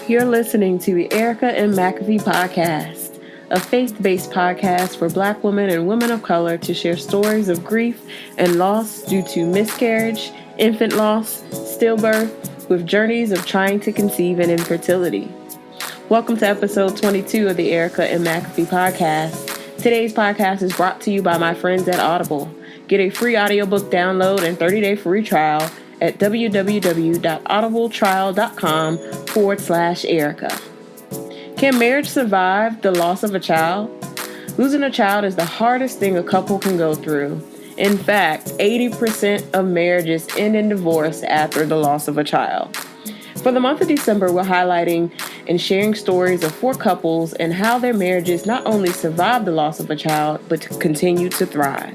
You're listening to the Erica and McAfee podcast, a faith-based podcast for Black women and women of color to share stories of grief and loss due to miscarriage, infant loss, stillbirth, with journeys of trying to conceive and infertility. Welcome to episode 22 of the Erica and McAfee podcast. Today's podcast is brought to you by my friends at Audible. Get a free audiobook download and 30-day free trial at www.audibletrial.com/Erica. Can marriage survive the loss of a child? Losing a child is the hardest thing a couple can go through. In fact, 80% of marriages end in divorce after the loss of a child. For the month of December, we're highlighting and sharing stories of 4 couples and how their marriages not only survived the loss of a child, but continue to thrive.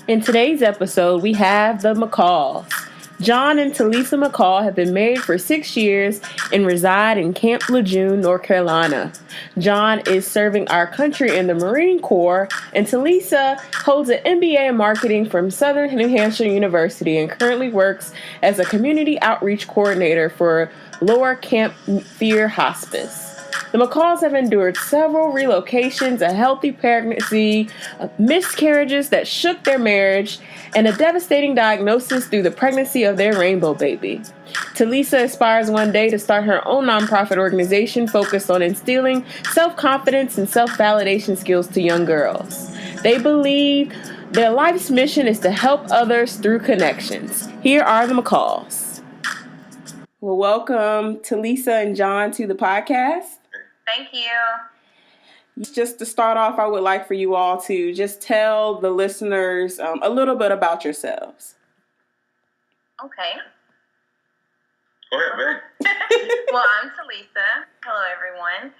In today's episode, we have the McCalls. John and Talysa McCall have been married for 6 years and reside in Camp Lejeune, North Carolina. John is serving our country in the Marine Corps, and Talysa holds an MBA in marketing from Southern New Hampshire University and currently works as a community outreach coordinator for Lower Cape Fear Hospice. The McCalls have endured several relocations, a healthy pregnancy, miscarriages that shook their marriage, and a devastating diagnosis through the pregnancy of their rainbow baby. Talysa aspires one day to start her own nonprofit organization focused on instilling self-confidence and self-validation skills to young girls. They believe their life's mission is to help others through connections. Here are the McCalls. Well, welcome Talysa and John to the podcast. Thank you. Just to start off, I would like for you all to just tell the listeners a little bit about yourselves. Okay. Go ahead, man. Well, I'm Talysa. Hello, everyone.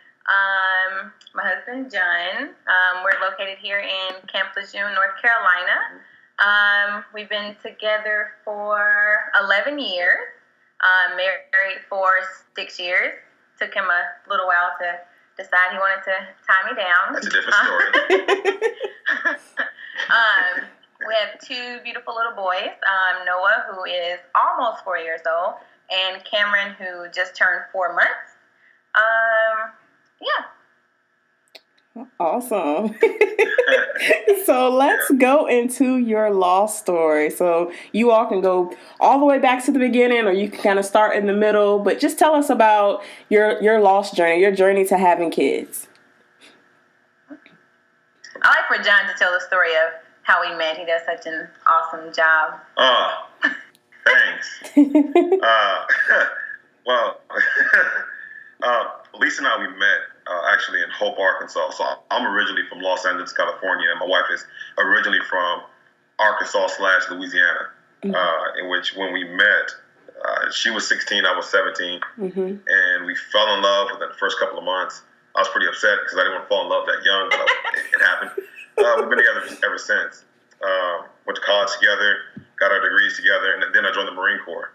My husband, John. We're located here in Camp Lejeune, North Carolina. We've been together for 11 years. Married for 6 years. Took him a little while to decide he wanted to tie me down. That's a different story. We have 2 beautiful little boys, Noah, who is almost 4 years old, and Cameron, who just turned 4 months. Yeah. Awesome. So let's go into your loss story. So you all can go all the way back to the beginning, or you can kind of start in the middle, but just tell us about your loss journey, your journey to having kids. I like for John to tell the story of how we met. He does such an awesome job. Oh, thanks. Well, Lisa and I, we met actually in Hope, Arkansas. So I'm originally from Los Angeles, California, and my wife is originally from Arkansas/Louisiana, in which when we met, she was 16, I was 17, and we fell in love within the first couple of months. I was pretty upset because I didn't want to fall in love that young, but it happened. We've been together ever since. Went to college together, got our degrees together, and then I joined the Marine Corps.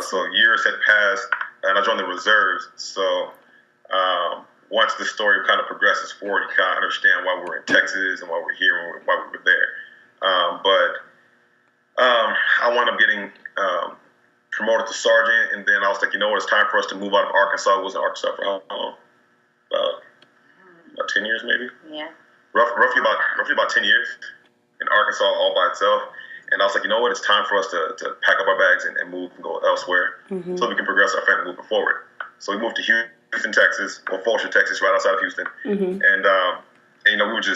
So years had passed, and I joined the reserves. So once the story kind of progresses forward, you kind of understand why we're in Texas and why we're here and why we were there. But I wound up getting promoted to sergeant, and then I was like, you know what, it's time for us to move out of Arkansas. I was in Arkansas for how long? About 10 years, maybe? Yeah. Roughly about 10 years in Arkansas all by itself. And I was like, you know what, it's time for us to pack up our bags and move and go elsewhere so we can progress our family moving forward. So we moved to Houston, Texas, or Fulton, Texas, right outside of Houston. And you know, I was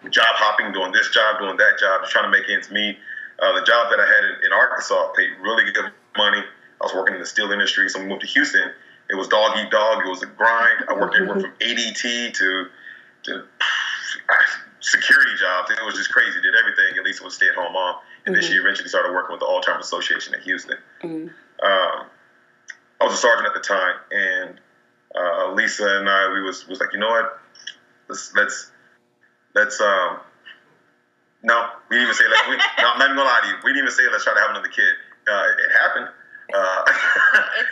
job hopping, doing this job, doing that job, just trying to make ends meet. The job that I had in Arkansas paid really good money. I was working in the steel industry, so we moved to Houston. It was dog eat dog. It was a grind. I worked anywhere from ADT to security jobs. It was just crazy. Did everything. At least it was a stay-at-home mom. And then she eventually started working with the All-Term Association in Houston. I was a sergeant at the time, and Lisa and I, we was like, you know what? Let's no, we didn't even say that. No, I'm not even gonna lie to you. We didn't even say let's try to have another kid. It happened. It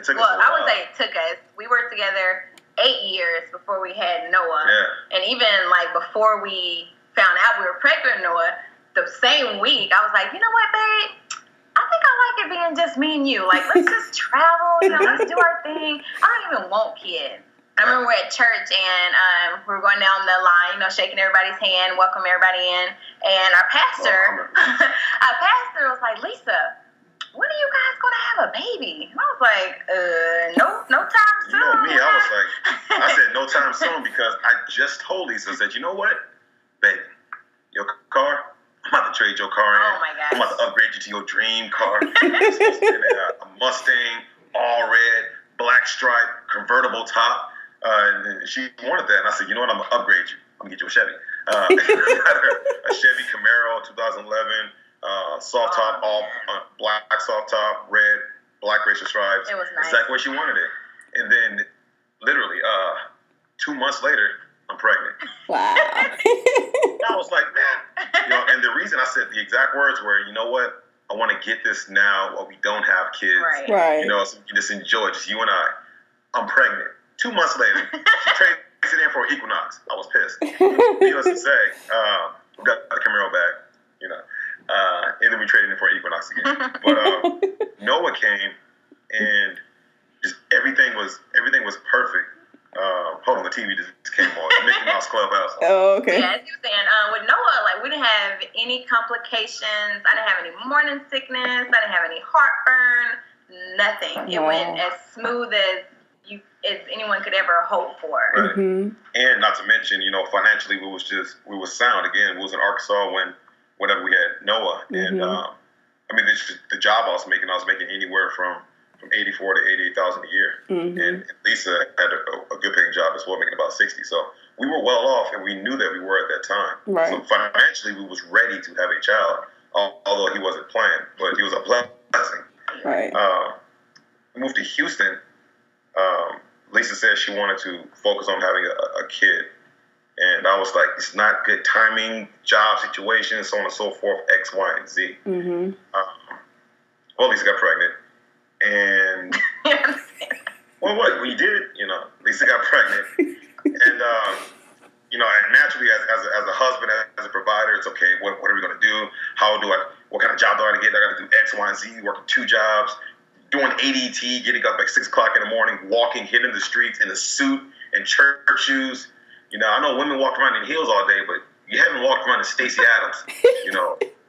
took us. I would say it took us. We worked together 8 years before we had Noah. Yeah. And even like before we found out we were pregnant with Noah, the same week I was like, you know what, babe? I think I like it being just me and you. Like, let's just travel, let's do our thing. I don't even want kids. I remember we're at church and we were going down the line, shaking everybody's hand, welcoming everybody in. And our pastor was like, Lisa, when are you guys going to have a baby? And I was like, no time soon. You know me, I said no time soon because I just told Lisa, I said, you know what, baby, your car, I'm about to trade your car in. Oh my gosh. I'm about to upgrade you to your dream car. It's supposed to be a Mustang, all red, black stripe, convertible top. And she wanted that. And I said, you know what, I'm going to upgrade you. I'm going to get you a Chevy. I got her a Chevy Camaro 2011, soft top, all black soft top, red, black racer stripes. It was nice. Exactly what she wanted it. And then literally 2 months later, I'm pregnant. Wow. I was like, man. And the reason I said the exact words were, you know what? I want to get this now while we don't have kids. Right. So we can just enjoy it, just you and I. I'm pregnant. 2 months later, she traded it in for an Equinox. I was pissed. Needless to say, we got the Camaro back, and then we traded in for an Equinox again. But Noah came, and just everything was perfect. Hold on, the TV just came on. Mickey Mouse Clubhouse. Oh, okay. Yeah, as you were saying, with Noah, we didn't have any complications. I didn't have any morning sickness. I didn't have any heartburn. Nothing. It went as smooth as anyone could ever hope for. Right. Mm-hmm. And not to mention, financially we was sound. Again, we was in Arkansas whenever we had Noah. Mm-hmm. And the job I was making anywhere from 84 to 88,000 a year. Mm-hmm. And Lisa had a good paying job as well, making about 60. So we were well off, and we knew that we were at that time. Right. So financially, we was ready to have a child, although he wasn't planned, but he was a blessing. Right. We moved to Houston. Lisa said she wanted to focus on having a kid. And I was like, it's not good timing, job situation, so on and so forth, X, Y, and Z. Mm-hmm. Well, Lisa got pregnant. And, well, we did it, Lisa got pregnant. And, naturally, as a husband, as a provider, it's okay, what are we going to do? What kind of job do I get? I got to do X, Y, and Z, working 2 jobs. Doing ADT, getting up at 6 o'clock in the morning, walking, hitting the streets in a suit and church shoes. I know women walk around in heels all day, but you haven't walked around in Stacey Adams,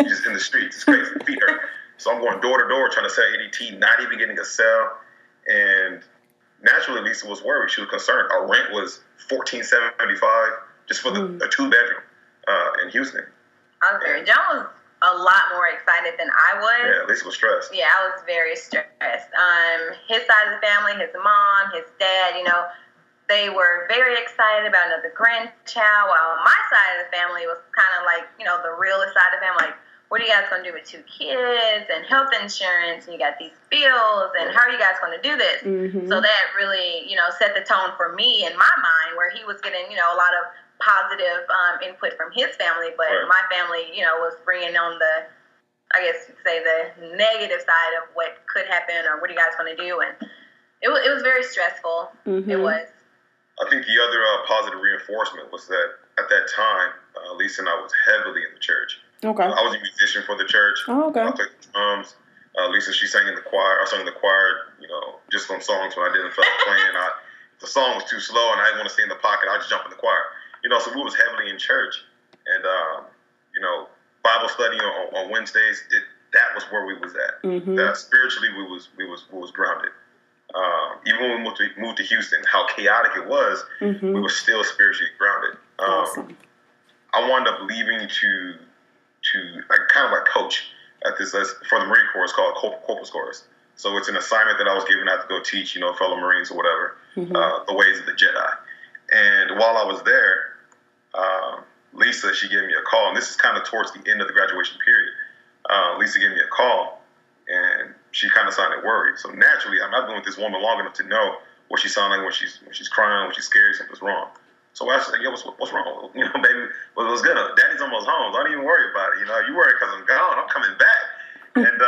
just in the streets. It's crazy. Feet hurt. So I'm going door to door trying to sell ADT, not even getting a sale. And naturally, Lisa was worried. She was concerned. Our rent was $1,475 just for a 2-bedroom in Houston. I was very John was a lot more excited than I was. Yeah, Lisa was stressed. Yeah, I was very stressed. His side of the family, his mom, his dad, they were very excited about another grandchild, while my side of the family was kind of like, the realist side of the family, like, what are you guys going to do with 2 kids and health insurance, and you got these bills, and how are you guys going to do this? Mm-hmm. So that really, set the tone for me in my mind, where he was getting, a lot of positive input from his family, but my family, was bringing on the, I guess you'd say, the negative side of what could happen or what are you guys going to do, and it was very stressful. Mm-hmm. It was. I think the other positive reinforcement was that at that time, Lisa and I was heavily in the church. Okay. I was a musician for the church. Oh, okay. I played the drums. Lisa, she sang in the choir. I sang in the choir, just some songs when I didn't feel like playing. If the song was too slow and I didn't want to stay in the pocket, I'd just jump in the choir. So we was heavily in church. And, Bible study on Wednesdays, that was where we was at. Mm-hmm. Spiritually, we was grounded. Even when we moved to Houston, how chaotic it was, we were still spiritually grounded. Awesome. I wound up leaving to kind of like coach at this for the Marine Corps. It's called Corpus Corps. So it's an assignment that I was given out to go teach, fellow Marines or whatever, the ways of the Jedi. And while I was there, Lisa, she gave me a call, and this is kind of towards the end of the graduation period. Lisa gave me a call, and she kind of sounded worried. So naturally, I've been with this woman long enough to know what she sounds like when she's crying, when she's scared, something's wrong. So I said, what's wrong? Baby, what's good? Daddy's almost home. Don't even worry about it. You worry because I'm gone. I'm coming back. And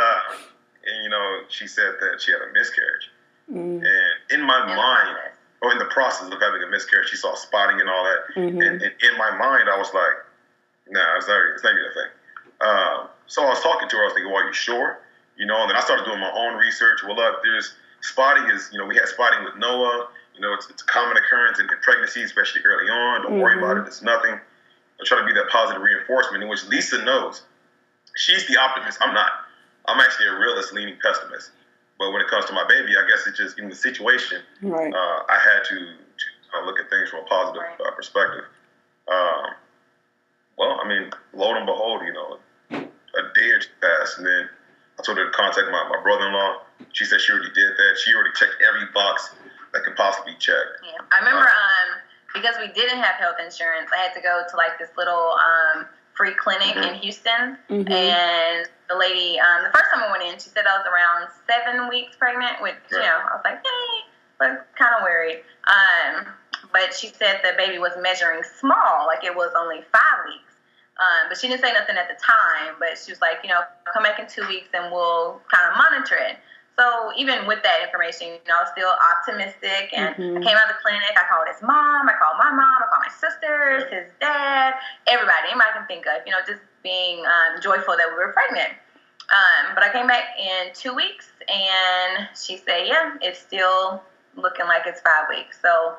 she said that she had a miscarriage. And in my mind, or in the process of having a miscarriage, she saw spotting and all that. Mm-hmm. And in my mind, I was like, nah, it's not even a thing. So I was talking to her. I was thinking, well, are you sure? And then I started doing my own research. Well, look, spotting is, we had spotting with Noah. It's a common occurrence in pregnancy, especially early on. Don't worry about it. It's nothing. I try to be that positive reinforcement, in which Lisa knows. She's the optimist. I'm not. I'm actually a realist leaning pessimist. But when it comes to my baby, I guess it's just in the situation, right. I had to look at things from a positive perspective. Lo and behold, a day or two passed, and then I told her to contact my brother-in-law. She said she already did that. She already checked every box that could possibly be checked. Yeah. I remember because we didn't have health insurance, I had to go to like this little free clinic in Houston, and the lady, the first time I went in, she said I was around 7 weeks pregnant, which, I was like, hey, but kind of worried. But she said the baby was measuring small, like it was only 5 weeks. But she didn't say nothing at the time, but she was like, come back in 2 weeks and we'll kind of monitor it. So even with that information, I was still optimistic, and I came out of the clinic, I called his mom, I called my mom, I called my sisters, his dad, anybody I can think of, just being joyful that we were pregnant. But I came back in 2 weeks, and she said, yeah, it's still looking like it's 5 weeks. So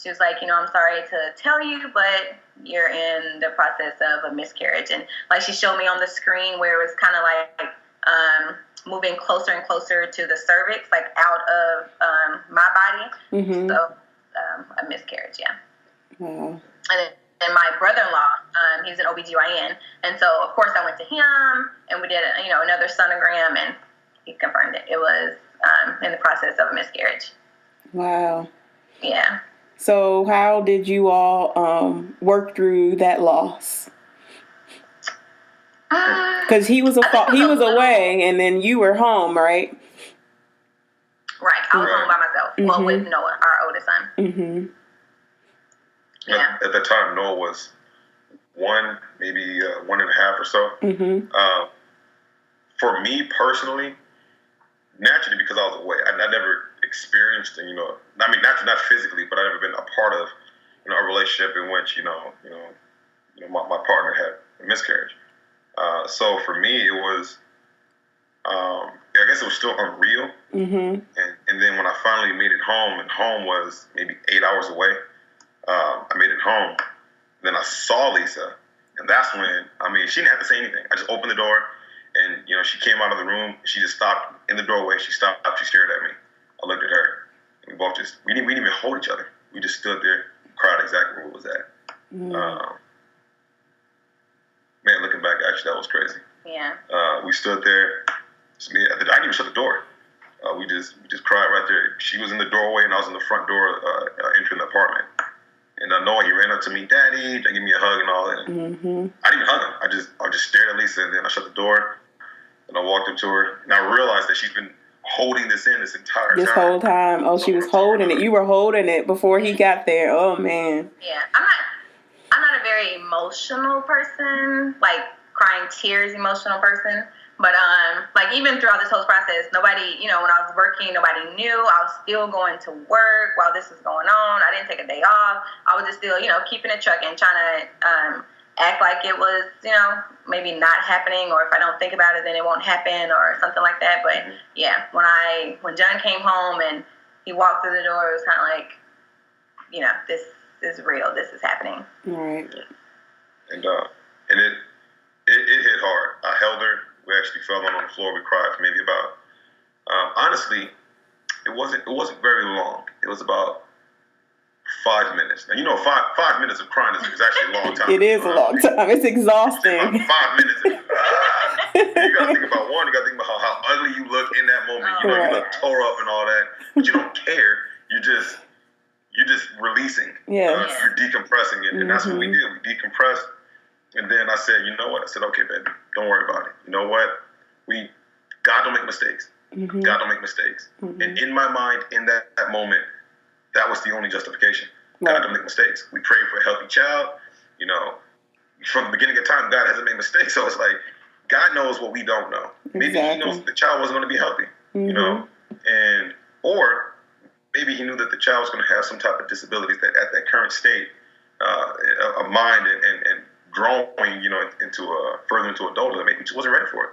she was like, I'm sorry to tell you, but you're in the process of a miscarriage. And like she showed me on the screen where it was kind of like moving closer and closer to the cervix, like out of my body. So a miscarriage, yeah. Wow. And my brother-in-law, he's an OBGYN. And so, of course, I went to him, and we did, another sonogram, and he confirmed it. It was in the process of a miscarriage. Wow. Yeah. So how did you all work through that loss? Because he was away, and then you were home, right? Right. I was home by myself. Well, with Noah, our oldest son. Yeah. At the time, Noah was 1, maybe 1.5 or so. For me personally, naturally, because I was away, I never experienced, not physically, but I've never been a part of, a relationship in which, my partner had a miscarriage. So for me, it was, I guess it was still unreal. And then when I finally made it home, and home was maybe 8 hours away, I made it home. Then I saw Lisa, and that's when, she didn't have to say anything. I just opened the door, and, she came out of the room. She just stopped in the doorway. She stopped. She stared at me. I looked at her. And we both we didn't even hold each other. We just stood there, cried exactly where it was at. Man, looking back, actually, that was crazy. Yeah. We stood there. I didn't even shut the door. We just cried right there. She was in the doorway, and I was in the front door entering the apartment. And I know he ran up to me, Daddy, to give me a hug and all that. I didn't even hug him. I just stared at Lisa, and then I shut the door, and I walked up to her, and I realized that she's been holding this in this entire time. This whole time. Oh, she was holding it. You were holding it before he got there. Oh, man. Yeah. I'm not a very emotional person, like crying tears emotional person. But even throughout this whole process, nobody, when I was working, nobody knew. I was still going to work while this was going on. I didn't take a day off. I was just still, keeping it trucking, trying to act like it was, maybe not happening, or if I don't think about it, then it won't happen, or something like that. But yeah, when John came home and he walked through the door, it was kind of like, this is real. This is happening. Right. And it hit hard. I held her. We actually fell on the floor. We cried for maybe about, honestly, it wasn't very long. It was about 5 minutes. Now, 5 minutes of crying is actually a long time. It is a long time. It's exhausting. 5 minutes. You got to think about one. You got to think about how ugly you look in that moment. You look tore up and all that, but you don't care. You're just releasing. Yeah. You're decompressing it, and that's what we did. We decompressed, and then I said, you know what? I said, okay, baby, don't worry about it. You know what? God don't make mistakes. God don't make mistakes. And in my mind, in that moment, that was the only justification. God don't make mistakes. We pray for a healthy child. From the beginning of time, God hasn't made mistakes. So it's like, God knows what we don't know. Maybe He knows the child wasn't going to be healthy, or maybe He knew that the child was going to have some type of disabilities that at that current state of mind and growing, into further into adulthood, maybe she wasn't ready for it.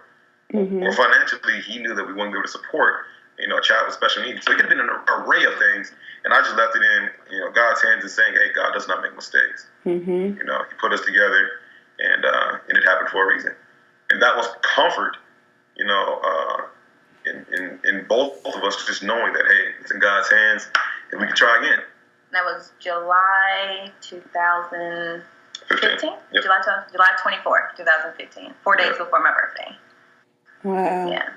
or financially, he knew that we wouldn't be able to support, a child with special needs. So it could have been an array of things, and I just left it in, God's hands and saying, hey, God does not make mistakes. He put us together, and it happened for a reason. And that was comfort, in both of us, just knowing that, hey, it's in God's hands, and we can try again. That was July 2015? Yep. July 24th, 2015. 4 days before my birthday. Wow. Yeah.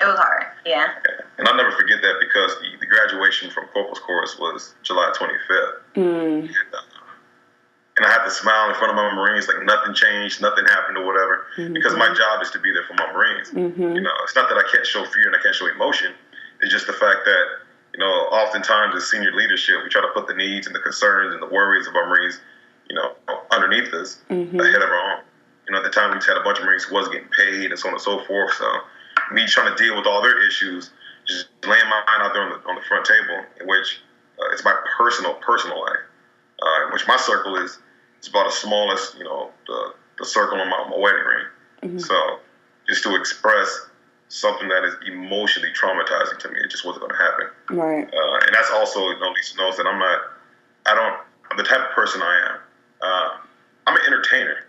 It was hard. Yeah. And I'll never forget that because the graduation from Corporal's Course was July 25th. And I had to smile in front of my Marines like nothing changed, nothing happened or whatever, because my job is to be there for my Marines. It's not that I can't show fear and I can't show emotion. It's just the fact that, oftentimes as senior leadership, we try to put the needs and the concerns and the worries of our Marines, underneath us, ahead of our own. At the time we just had a bunch of Marines who wasn't getting paid and so on and so forth. So me trying to deal with all their issues, just laying my mind out there on the front table, in which it's my personal life, in which my circle is about as small as, the circle on my wedding ring. So just to express something that is emotionally traumatizing to me, it just wasn't going to happen. Right. And that's also, Lisa knows that I'm the type of person I am. I'm an entertainer.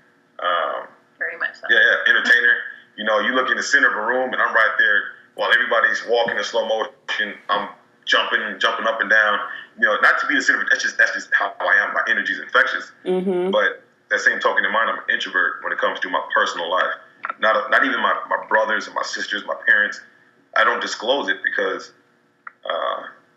Very much so. Yeah, entertainer. You look in the center of a room and I'm right there while everybody's walking in slow motion. I'm jumping up and down. Not to be the center. That's just how I am. My energy is infectious. But that same token in mind, I'm an introvert when it comes to my personal life. Not even my brothers and my sisters, my parents. I don't disclose it because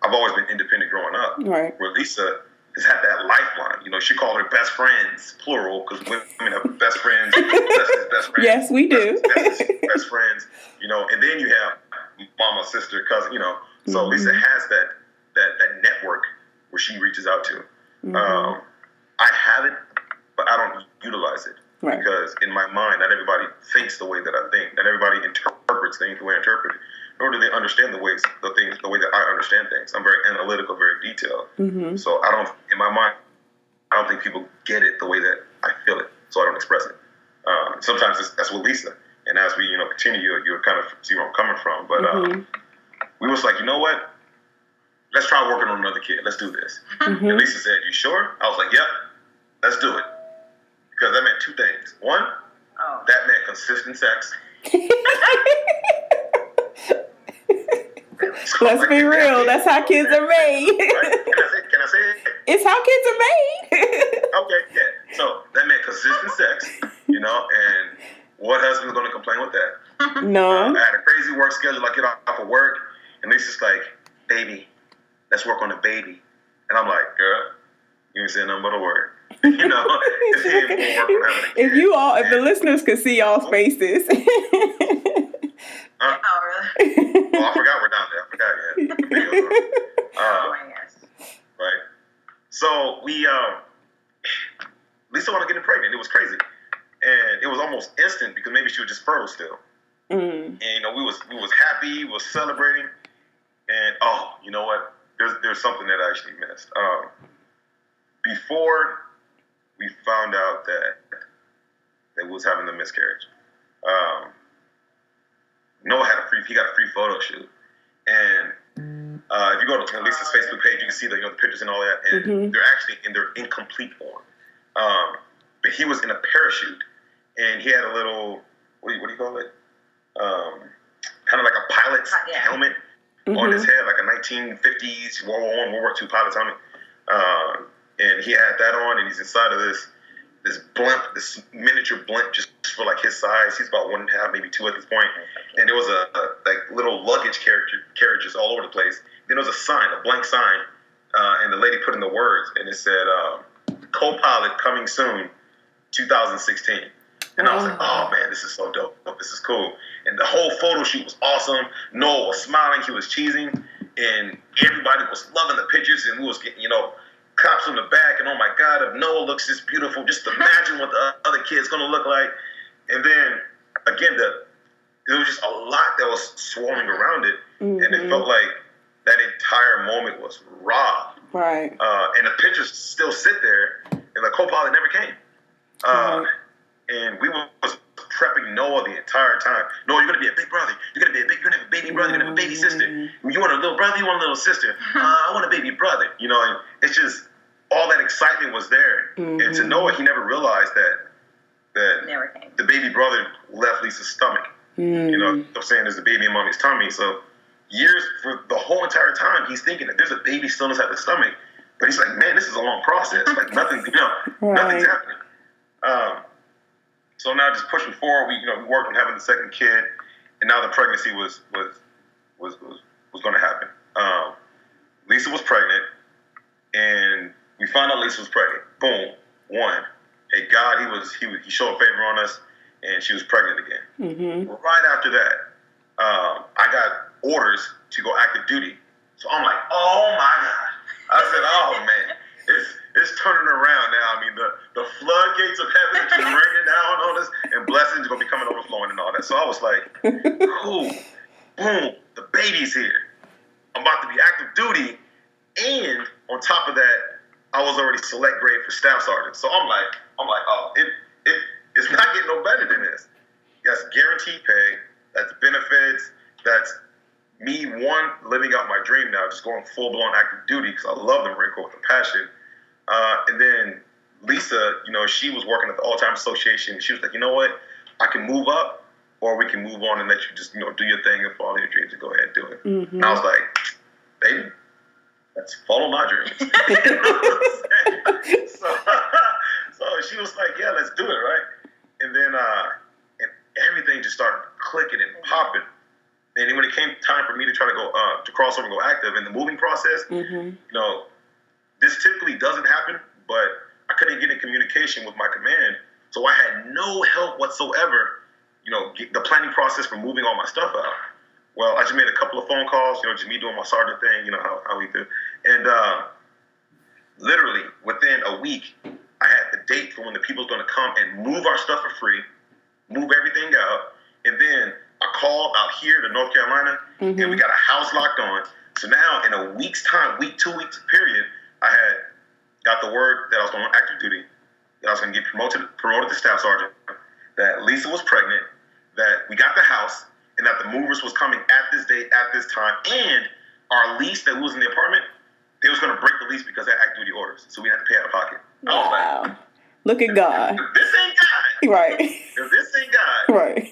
I've always been independent growing up. Right. Where Lisa has had that lifeline. She called her best friends, plural, because women have best friends. Best friends. Yes, we do. Best friends. And then you have mama, sister, cousin. So Lisa has that network where she reaches out to. I have it, but I don't utilize it. Right. Because in my mind, not everybody thinks the way that I think. Not everybody interprets things the way I interpret it. Nor do they understand the way that I understand things. I'm very analytical, very detailed. So in my mind, I don't think people get it the way that I feel it. So I don't express it. Sometimes that's with Lisa. And as we, continue, you'll kind of see where I'm coming from. But we was like, you know what? Let's try working on another kid. Let's do this. And Lisa said, you sure? I was like, yep, let's do it. Because that meant two things. One, that meant consistent sex. So let's be real. That's how kids are made. Right? Can I say it? It's how kids are made. Okay, yeah. So that meant consistent sex, and what husband's going to complain with that? No. I had a crazy work schedule. I get off of work, and Lisa's like, baby, let's work on the baby. And I'm like, girl, you ain't saying nothing but a word. If the listeners could see y'all's faces. Oh, really? Oh, I forgot we're down there. I forgot, yeah. Oh, my gosh. Right. So Lisa wanted to get pregnant. It was crazy. And it was almost instant because maybe she was just fertile still. And, we was happy, we was celebrating. And, you know what? There's something that I actually missed. Before we found out that we was having the miscarriage, Noah he got a free photo shoot, and if you go to Lisa's Facebook page, you can see the pictures and all that, and they're actually in their incomplete form. But he was in a parachute, and he had a little what do you call it? Kind of like a pilot's helmet on his head, like a 1950s World War I, World War II pilot's helmet. And he had that on, and he's inside of this blimp, this miniature blimp, just for like his size. He's about 1.5, maybe 2 at this point. And there was a little luggage carriages all over the place. Then there was a sign, a blank sign, and the lady put in the words, and it said, "Co-pilot coming soon, 2016." And I was like, oh man, this is so dope. This is cool. And the whole photo shoot was awesome. Noah was smiling, he was cheesing, and everybody was loving the pictures, and we was getting, claps on the back, and oh my God, if Noah looks this beautiful, just imagine what the other kid's gonna look like. And then again, there was just a lot that was swarming around it, and it felt like that entire moment was robbed. Right. And the pictures still sit there, and the co-pilot never came. And we was prepping Noah the entire time. Noah, you're gonna be a big brother. You're gonna have a baby brother. You're gonna have a baby sister. You want a little brother? You want a little sister? I want a baby brother. You know, and it's just all that excitement was there. And to Noah, he never realized that never came. The baby brother left Lisa's stomach. You know, I'm saying there's a baby in mommy's tummy. So years for the whole entire time, he's thinking that there's a baby still inside the stomach. But he's like, man, this is a long process. Like nothing, nothing's happening. So now just pushing forward, we worked on having the second kid, and now the pregnancy was going to happen. Lisa was pregnant, and we found out Lisa was pregnant. Boom, one. Hey, God, he showed favor on us, and she was pregnant again. Right after that, I got orders to go active duty. So I'm like, oh my God. I said, oh man, it's turning around now. I mean, the floodgates of heaven are just raining down on us, and blessings are going to be coming overflowing and all that. So I was like, cool, boom, the baby's here. I'm about to be active duty, and on top of that, I was already select grade for staff sergeant. So I'm like, oh, it's not getting no better than this. That's guaranteed pay. That's benefits. That's me, living out my dream now, just going full-blown active duty because I love the Marine Corps with a passion. And then Lisa, she was working at the All-Time Association. She was like, you know what? I can move up, or we can move on and let you just, do your thing and follow your dreams and go ahead and do it. And I was like, baby, let's follow my dreams. So she was like, yeah, let's do it, right? And then and everything just started clicking and popping. And when it came time for me to try to go to cross over and go active in the moving process, this typically doesn't happen, but I couldn't get in communication with my command, so I had no help whatsoever. The planning process for moving all my stuff out. Well, I just made a couple of phone calls, just me doing my sergeant thing, how we do, and literally within a week, I had the date for when the people's going to come and move our stuff for free, move everything out, and then I called out here to North Carolina, and we got a house locked on. So now, in a week's time, 2 weeks period, I had got the word that I was going on active duty, that I was going to get promoted to staff sergeant, that Lisa was pregnant, that we got the house, and that the movers was coming at this date, at this time, and our lease that was in the apartment, they was going to break the lease because they had active duty orders, so we had to pay out of pocket. Wow. I was like, look at God. If this ain't God. Right. If this ain't God. Right.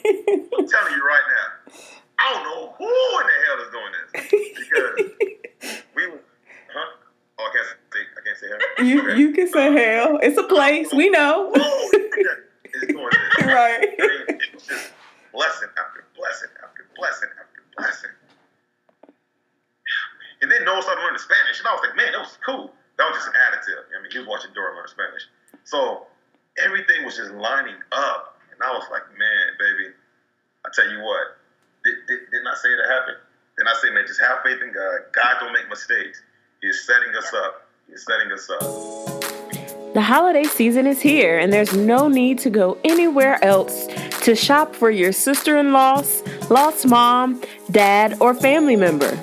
I'm telling you right now, I don't know who in the hell is doing this. Because we were, Oh, I can't say hell. You can say hell. It's a place. We know. It's doing this. Right. I mean, it was just blessing after blessing after blessing after blessing. And then Noah started learning Spanish, and I was like, man, that was cool. That was just an additive. I mean, he was watching Dora learn Spanish. So everything was just lining up. And I was like, man, baby, I tell you what, didn't I say that happened? Then I say, man, just have faith in God. God don't make mistakes. He is setting us up. He is setting us up. The holiday season is here, and there's no need to go anywhere else to shop for your sister-in-law's lost mom, dad, or family member.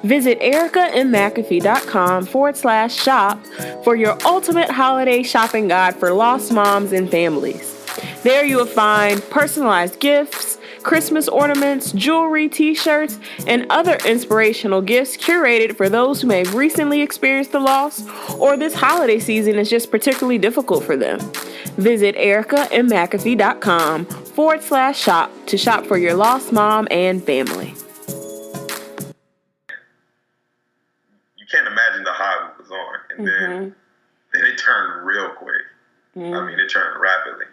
Visit ericamcafee.com/shop for your ultimate holiday shopping guide for lost moms and families. There you will find personalized gifts, Christmas ornaments, jewelry, t-shirts, and other inspirational gifts curated for those who may have recently experienced the loss or this holiday season is just particularly difficult for them. Visit ericamcafee.com/shop to shop for your lost mom and family. You can't imagine the high we was on. And then it turned real quick. I mean, it turned rapidly.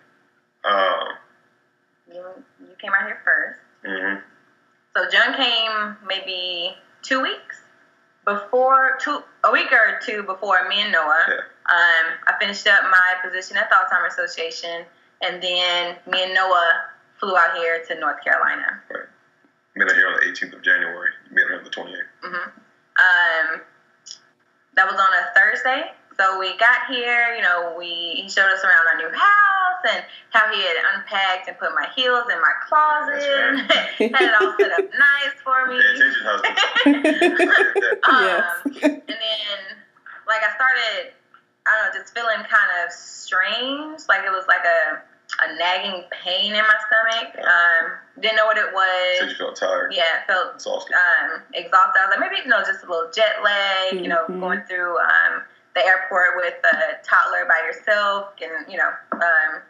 You came out here first. So John came maybe 2 weeks before, a week or two before me and Noah. Yeah. I finished up my position at the Alzheimer's Association, and then me and Noah flew out here to North Carolina. Right. Met here on the 18th of January. Met here on the 28th. That was on a Thursday. So we got here, he showed us around our new house and how he had unpacked and put my heels in my closet. Right. Had it all set up nice for me. Pay attention, husband. And then, I started, just feeling kind of strange. Like it was like a nagging pain in my stomach. Didn't know what it was. So you felt tired? Yeah, I felt exhausted. Exhausted. I was like, maybe, just a little jet lag, going through the airport with a toddler by yourself and,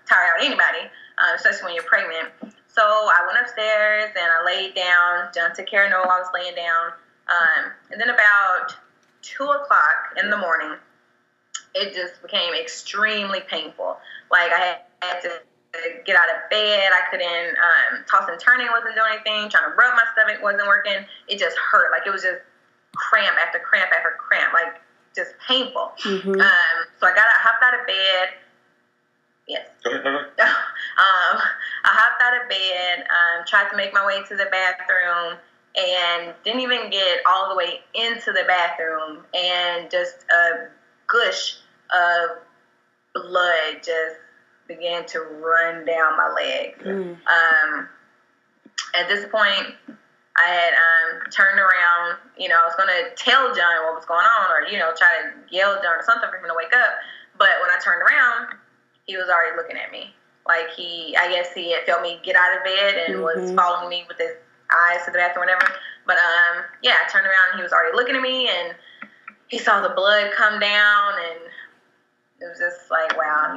tire out anybody, especially when you're pregnant. So I went upstairs and I laid down. John took care of Noah while I was laying down. And then about 2 o'clock in the morning, it just became extremely painful. Like I had to get out of bed. I couldn't toss and turning, wasn't doing anything. Trying to rub my stomach wasn't working. It just hurt. Like it was just cramp after cramp after cramp. Like just painful. Mm-hmm. So I hopped out of bed. Yes. Go ahead. I hopped out of bed, tried to make my way to the bathroom, and didn't even get all the way into the bathroom, and just a gush of blood just began to run down my legs. At this point, I had turned around. I was going to tell John what was going on, or, try to yell at John or something for him to wake up. But when I turned around, he was already looking at me. Like I guess he had felt me get out of bed and was following me with his eyes to the bathroom or whatever. But, I turned around and he was already looking at me, and he saw the blood come down, and it was just like, wow,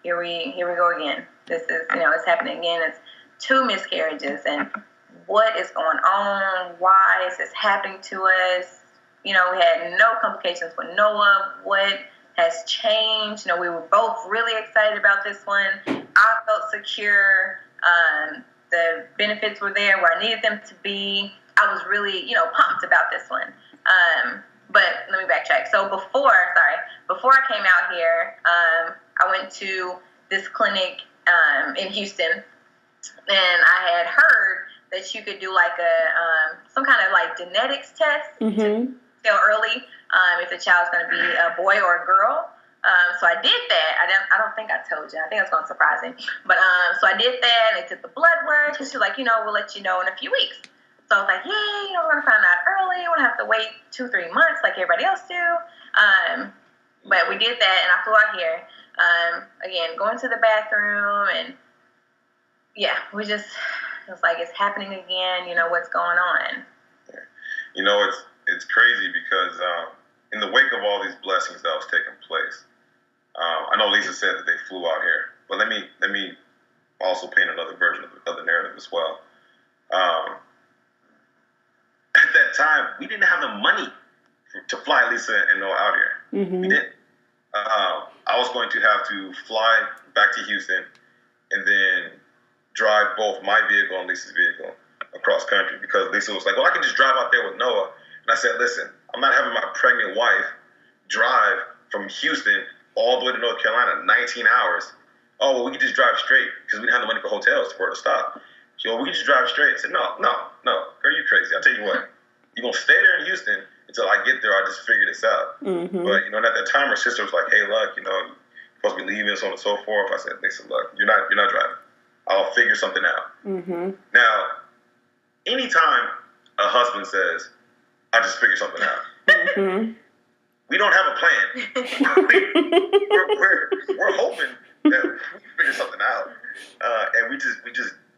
here we go again. This is, it's happening again. It's 2 miscarriages, and what is going on? Why is this happening to us? We had no complications with Noah. What has changed? We were both really excited about this one. I felt secure. The benefits were there where I needed them to be. I was really, pumped about this one. But let me backtrack. So before I came out here, I went to this clinic in Houston, and I had heard that you could do like some kind of like genetics test to tell early if the child's going to be a boy or a girl. So I did that. I don't think I told you. I think it's going to surprise him. But so I did that, and they took the blood work, and she's like, we'll let you know in a few weeks. So I was like, yay, we're going to find out early. We don't have to wait 2-3 months like everybody else do. But we did that, and I flew out here. Again, going to the bathroom, and it was like, it's happening again. What's going on? It's crazy because in the wake of all these blessings that was taking place, I know Lisa said that they flew out here, but let me also paint another version of the narrative as well. At that time, we didn't have the money to fly Lisa and Noah out here. We didn't. I was going to have to fly back to Houston and then drive both my vehicle and Lisa's vehicle across country, because Lisa was like, well, I can just drive out there with Noah. And I said, listen, I'm not having my pregnant wife drive from Houston all the way to North Carolina, 19 hours. Oh, well, we can just drive straight because we didn't have the money for hotels for her to stop. She said, well, we can just drive straight. I said, no, girl, you crazy. I'll tell you what, you're going to stay there in Houston until I get there. I'll just figure this out. But, and at that time, her sister was like, hey, look, you're supposed to be leaving, so on and so forth. I said, Lisa, look, you're not driving. I'll figure something out. Now, anytime a husband says, I just figured something out, we don't have a plan. we're hoping that we figure something out, and we just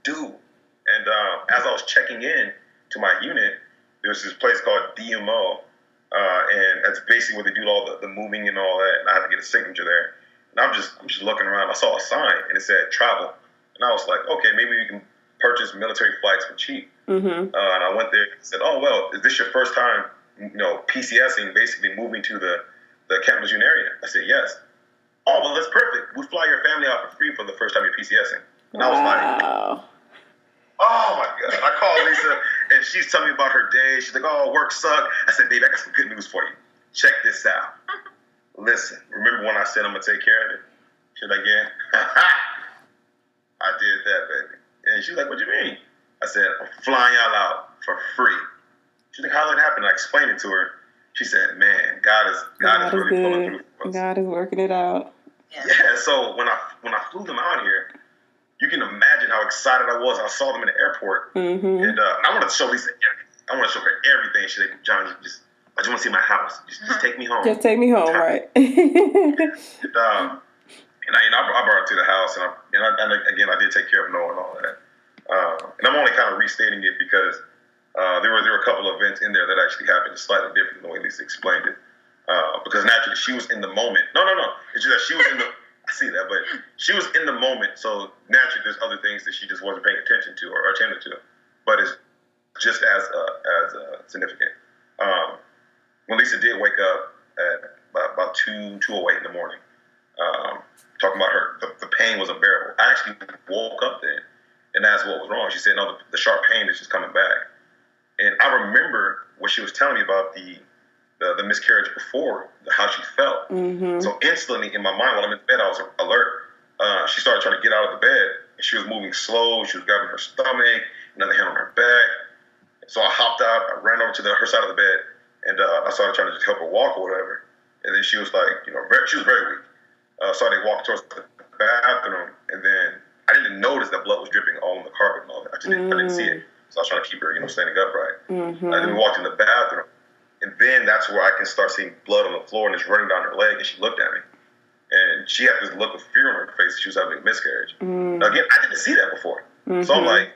do. And as I was checking in to my unit, there was this place called DMO, and that's basically where they do all the moving and all that. And I had to get a signature there. And I'm just looking around. I saw a sign and it said travel, and I was like, okay, maybe we can purchase military flights for cheap. And I went there and said, oh, well, is this your first time, PCSing, basically moving to the Camp Lejeune area? I said, yes. Oh, well, that's perfect. We'll fly your family out for free for the first time you're PCSing. And I was like, oh, my God. I called Lisa, and she's telling me about her day. She's like, oh, work sucked. I said, babe, I got some good news for you. Check this out. Listen, remember when I said I'm going to take care of it? She's like, yeah. I did that, baby. And she's like, what do you mean? I said, I'm flying y'all out for free. She's like, how did it happen? I explained it to her. She said, man, God is really pulling through for us. God is working it out. Yeah, so when I flew them out here, you can imagine how excited I was. I saw them in the airport. And I want to show Lisa everything. I want to show her everything. She's like, John, I just want to see my house. Just take me home. Just take me home, right? And I brought her to the house, and again, I did take care of Noah and all that. And I'm only kind of restating it because there were a couple of events in there that actually happened slightly different than the way Lisa explained it. Because naturally, she was in the moment. No. It's just that she was in the. I see that, but she was in the moment. So naturally, there's other things that she just wasn't paying attention to or attended to. But it's just as significant. When Lisa did wake up at about 2:08 in the morning, talking about the pain was unbearable. I actually woke up then and asked what was wrong. She said, no, the sharp pain is just coming back. And I remember what she was telling me about the miscarriage before, how she felt. Mm-hmm. So instantly in my mind, while I'm in bed, I was alert. She started trying to get out of the bed, and she was moving slow. She was grabbing her stomach, another hand on her back. So I hopped out, I ran over to her side of the bed, and I started trying to just help her walk or whatever. And then she was like, she was very weak. So I walked towards the bathroom, and then I didn't notice that blood was dripping all on the carpet and all that. I didn't see it. So I was trying to keep her, standing upright. Mm-hmm. And then we walked in the bathroom, and then that's where I can start seeing blood on the floor, and it's running down her leg, and she looked at me. And she had this look of fear on her face. She was having a miscarriage. Mm-hmm. Now, again, I didn't see that before. Mm-hmm. So I'm like,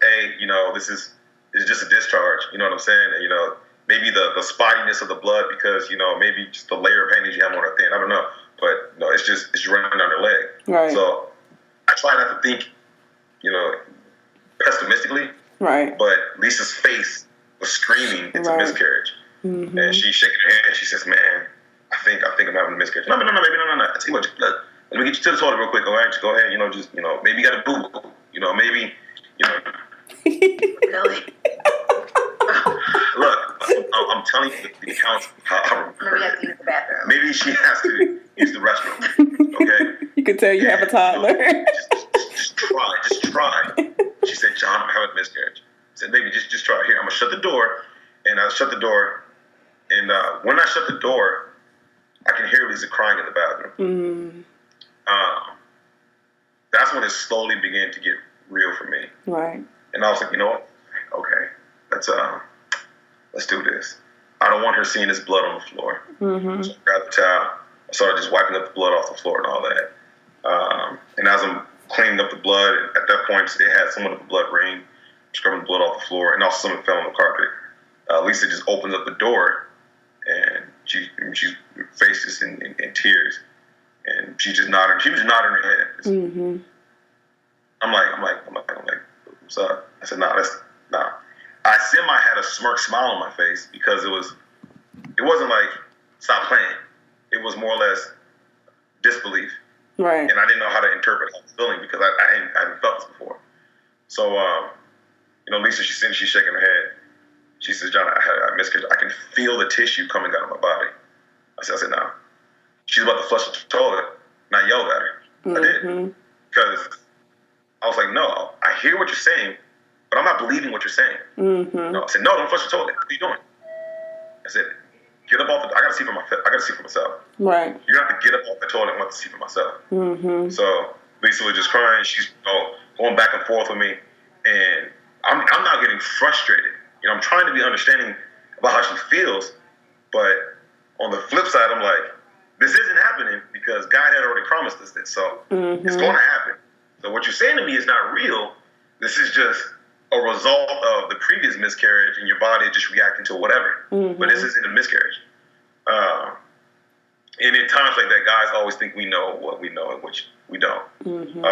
hey, this is just a discharge. You know what I'm saying? And, maybe the spottiness of the blood because, maybe just the layer of bandage you have on her thing. I don't know. But, no, it's running down her leg. Right. So I try not to think, pessimistically. Right. But Lisa's face was screaming it's a miscarriage. Mm-hmm. And she's shaking her head. She says, man, I think I'm having a miscarriage. No, baby, no. I tell you what, look, let me get you to the toilet real quick. All right, just go ahead. Maybe you got a boo-boo. Maybe. Really? Look, I'm telling you the accounts. Maybe you have to use the bathroom. Maybe she has to use the restroom. Okay. You can tell you have a toddler. Just try. She said, John, I'm having a miscarriage. I said, baby, just try. Here, I'm gonna shut the door, and I shut the door, and when I shut the door, I can hear Lisa crying in the bathroom. Mm. That's when it slowly began to get real for me. Right. And I was like, you know what? Okay, let's do this. I don't want her seeing this blood on the floor. Mm-hmm. So I grabbed the towel. I started just wiping up the blood off the floor and all that. And as I'm cleaning up the blood, at that point, it had somewhat of a blood ring, scrubbing the blood off the floor, and also some of it fell on the carpet. Lisa just opens up the door, and she's face is in tears, and she was nodding her head. Mm-hmm. I'm like, what's up? I said, nah. I had a smirk smile on my face because it wasn't like stop playing. It was more or less disbelief. Right. And I didn't know how to interpret how I was feeling because I hadn't felt this before. So, Lisa, she's shaking her head. She says, John, I miscarriage. I can feel the tissue coming out of my body. I said, no. She's about to flush the toilet, and I yelled at her. Mm-hmm. I did. Because I was like, no, I hear what you're saying, but I'm not believing what you're saying. Mm-hmm. No, I said, no, don't flush the toilet. What are you doing? I said, get up off I gotta see for myself. Right. You're gonna have to get up off the toilet and want to see for myself. Mm-hmm. So Lisa was just crying. She's going back and forth with me, and I'm not getting frustrated. I'm trying to be understanding about how she feels, but on the flip side, I'm like, this isn't happening because God had already promised us this, so it's going to happen. So what you're saying to me is not real. This is just a result of the previous miscarriage and your body just reacting to whatever. Mm-hmm. But this isn't a miscarriage. And in times like that, guys always think we know what we know and which we don't. Mm-hmm.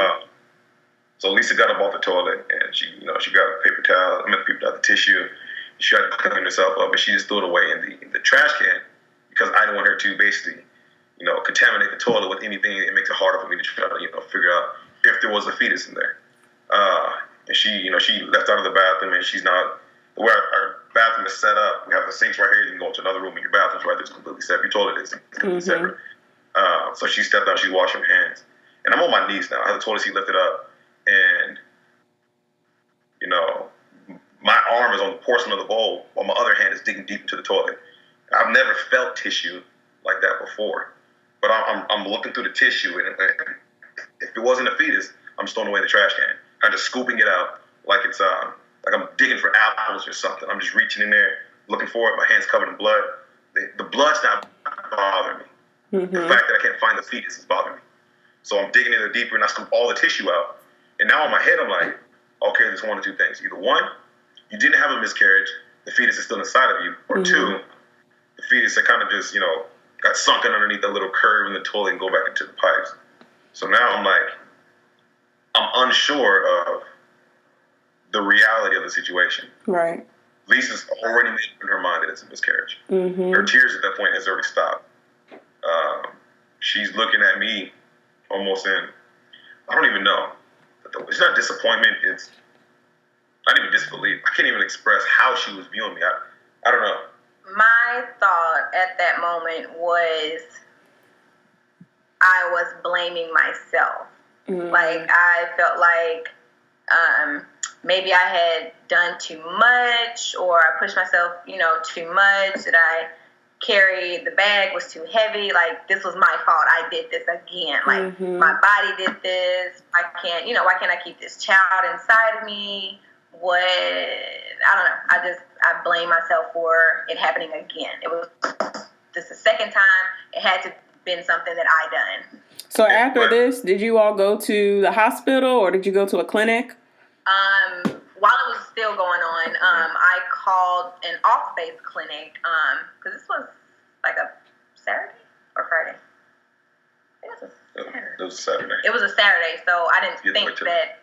So Lisa got up off the toilet and she grabbed a paper towel, the tissue. She tried to clean herself up, but she just threw it away in the trash can because I didn't want her to basically, contaminate the toilet with anything. It makes it harder for me to try to, figure out if there was a fetus in there. And she left out of the bathroom, and she's not where our bathroom is set up. We have the sinks right here. You can go into another room, and your bathroom's right there. It's completely separate. Your toilet is completely separate. So she stepped out. She washed her hands, and I'm on my knees now. I have the toilet seat lifted up, and my arm is on the porcelain of the bowl, while my other hand is digging deep into the toilet. I've never felt tissue like that before, but I'm looking through the tissue, and if it wasn't a fetus, I'm just throwing away the trash can. I'm just scooping it out like it's like I'm digging for apples or something. I'm just reaching in there, looking for it. My hand's covered in blood. The blood's not bothering me. Mm-hmm. The fact that I can't find the fetus is bothering me. So I'm digging in there deeper, and I scoop all the tissue out. And now in my head, I'm like, okay, there's one of two things. Either one, you didn't have a miscarriage, the fetus is still inside of you, or two, the fetus had kind of just, got sunken underneath a little curve in the toilet and go back into the pipes. So now I'm unsure of the reality of the situation. Right. Lisa's already made up in her mind that it's a miscarriage. Her tears at that point has already stopped. She's looking at me almost in, I don't even know. It's not disappointment. It's not even disbelief. I can't even express how she was viewing me. I don't know. My thought at that moment was I was blaming myself. Like, I felt like maybe I had done too much, or I pushed myself, too much, that I carried the bag was too heavy. Like, this was my fault. I did this again. Like, my body did this. Why can't I keep this child inside of me? What? I don't know. I blame myself for it happening again. It was just the second time. It had to have been something that I done. So after this, did you all go to the hospital, or did you go to a clinic? While it was still going on, I called an off-base clinic, because this was like a Saturday or Friday. I think it was a Saturday. It was a Saturday. It was a Saturday, so I didn't think that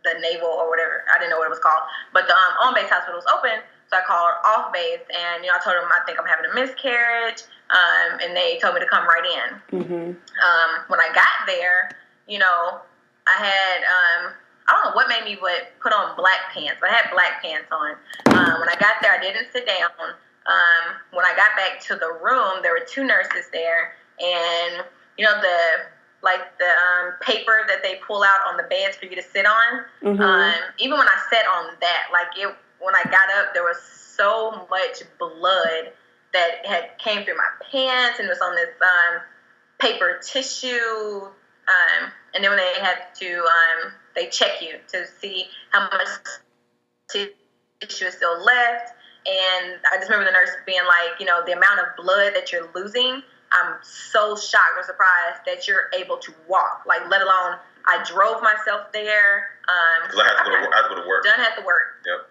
the naval or whatever, I didn't know what it was called, but the on-base hospital was open, so I called off-base, and, I told them I think I'm having a miscarriage, and they told me to come right in. When I got there, I had, I don't know what made me put on black pants, but I had black pants on. When I got there, I didn't sit down. When I got back to the room, there were two nurses there, and, the paper that they pull out on the beds for you to sit on, even when I sat on that, when I got up, there was so much blood that had came through my pants, and it was on this paper tissue, and then when they had to, they check you to see how much tissue is still left, and I just remember the nurse being like, the amount of blood that you're losing, I'm so shocked or surprised that you're able to walk, let alone I drove myself there. Because I had to go to work. Done had to work. Yep.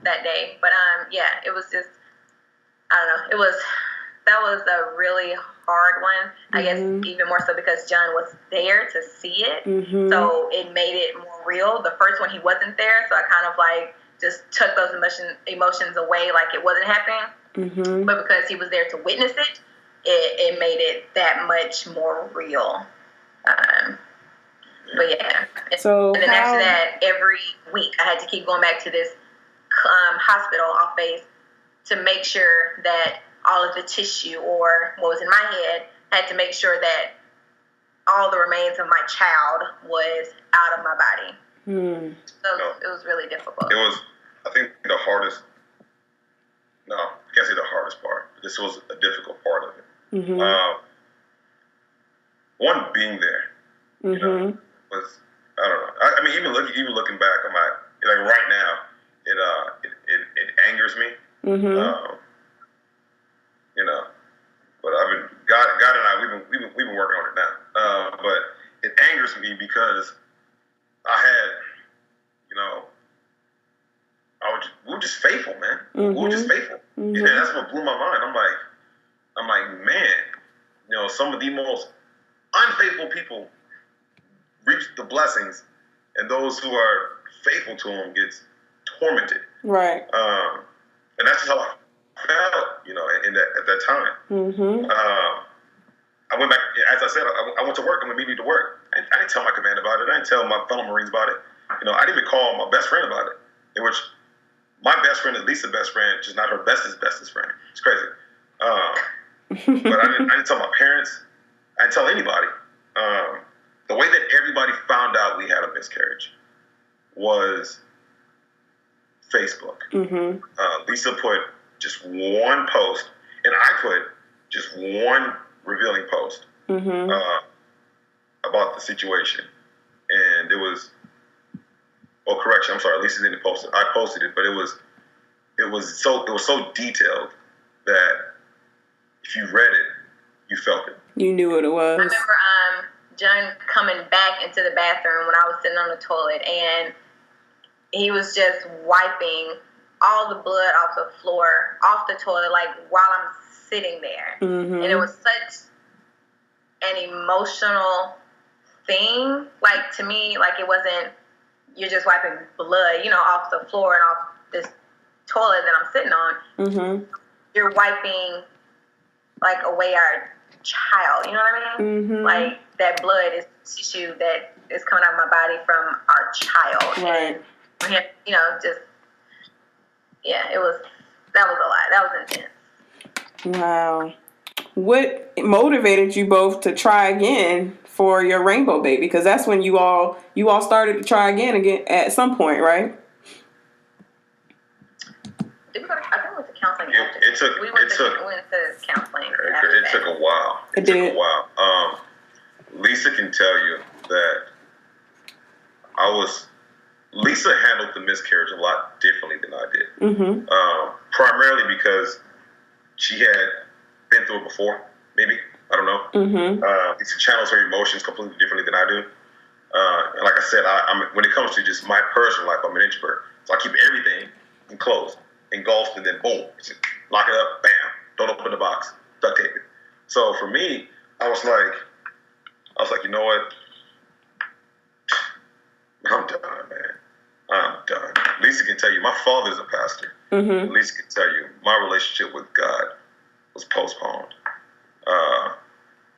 That day. But, it was just, I don't know. That was a really hard one. I guess even more so because John was there to see it. So it made it more real. The first one, he wasn't there. So I kind of just took those emotions away like it wasn't happening. But because he was there to witness it, it made it that much more real. But yeah. So and then after that, every week I had to keep going back to this hospital off base to make sure that all of the tissue or what was in my head, had to make sure that all the remains of my child was out of my body. So it was really difficult. It was, I think, the hardest. No, I can't say the hardest part. This was a difficult part of it. One, being there, was, I don't know. I mean, even looking back, right now, it angers me. But God and I, we've been working on it now. But it angers me because I had, we were just faithful, man. We were just faithful. And that's what blew my mind. I'm like, man, some of the most unfaithful people reap the blessings, and those who are faithful to them gets tormented. Right. And that's just how I felt, at that time. I went back, as I said, I went to work. I went to work. I didn't tell my command about it. I didn't tell my fellow Marines about it. I didn't even call my best friend about it. In which my best friend is Lisa's best friend, just not her bestest friend. It's crazy. But I didn't tell my parents. I didn't tell anybody. The way that everybody found out we had a miscarriage was Facebook. Lisa put just one post, and I put just one revealing post about the situation. And it was, correction, I'm sorry, Lisa didn't post it. I posted it, but it was so detailed that if you read it, you felt it. You knew what it was. I remember John coming back into the bathroom when I was sitting on the toilet, and he was just wiping all the blood off the floor, off the toilet, like while I'm sitting there. Mm-hmm. And it was such an emotional thing. Like, to me, like, it wasn't, you're just wiping blood, you know, off the floor and off this toilet that I'm sitting on. Mm-hmm. You're wiping, like, away our child, you know what I mean? Mm-hmm. Like, that blood is tissue that is coming out of my body from our child. Right. And, you know, just, yeah, that was a lot. That was intense. Wow. What motivated you both to try again for your rainbow baby? Because that's when you all started to try again at some point, right? Did we go to, I think we went to counseling. We went to counseling. It took a while. It took a while. Lisa can tell you that Lisa handled the miscarriage a lot differently than I did. Mm-hmm. Primarily because she had been through it before, maybe. I don't know. Mm-hmm. Lisa channels her emotions completely differently than I do. And like I said, when it comes to just my personal life, I'm an introvert. So I keep everything enclosed, engulfed, and then boom, lock it up, bam, don't open the box, duct tape it. So for me, I was like, you know what? I'm done, man. I'm done. Lisa can tell you, my father's a pastor. Mm-hmm. Lisa can tell you, my relationship with God was postponed.